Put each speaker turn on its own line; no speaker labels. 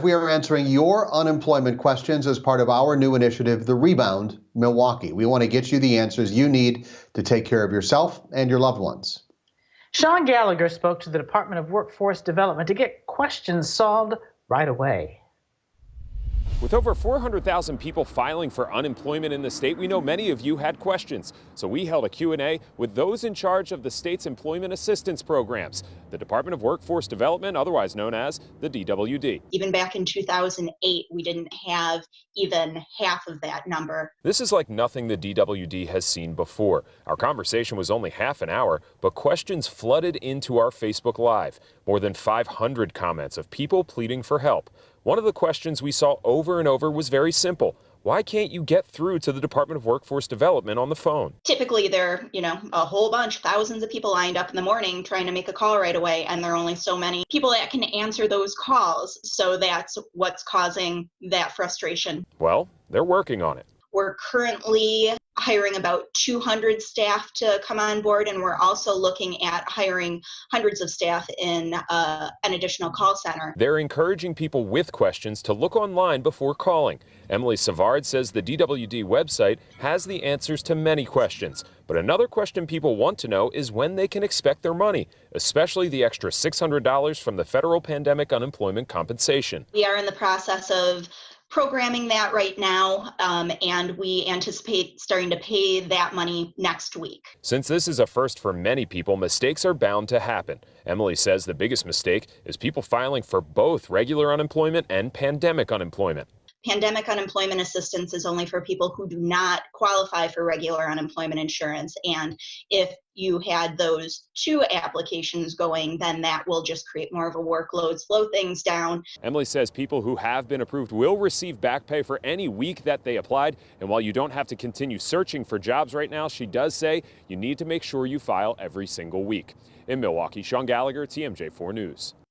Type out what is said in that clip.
Live, we are answering your unemployment questions as part of our new initiative, the Rebound Milwaukee. We want to get you the answers you need to take care of yourself and your loved ones.
Sean Gallagher spoke to the Department of Workforce Development to get questions solved right away.
With over 400,000 people filing for unemployment in the state, we know many of you had questions. So we held a Q&A with those in charge of the state's employment assistance programs, the Department of Workforce Development, otherwise known as the DWD.
Even back in 2008, we didn't have even half of that number.
This is like nothing the DWD has seen before. Our conversation was only half an hour, but questions flooded into our Facebook Live. More than 500 comments of people pleading for help. One of the questions we saw over and over was very simple. Why can't you get through to the Department of Workforce Development on the phone?
Typically, there are, a whole bunch, thousands of people lined up in the morning trying to make a call right away, and there are only so many people that can answer those calls. So that's what's causing that frustration.
Well, they're working on it.
We're currently hiring about 200 staff to come on board, and we're also looking at hiring hundreds of staff in an additional call center.
They're encouraging people with questions to look online before calling. Emily Savard says the DWD website has the answers to many questions. But another question people want to know is when they can expect their money, especially the extra $600 from the federal pandemic unemployment compensation.
We are in the process of programming that right now, and we anticipate starting to pay that money next week.
Since this is a first for many people, mistakes are bound to happen. Emily says the biggest mistake is people filing for both regular unemployment and pandemic unemployment.
Pandemic unemployment assistance is only for people who do not qualify for regular unemployment insurance. And if you had those two applications going, then that will just create more of a workload, slow things down.
Emily says people who have been approved will receive back pay for any week that they applied. And while you don't have to continue searching for jobs right now, she does say you need to make sure you file every single week. In Milwaukee, Sean Gallagher, TMJ4 News.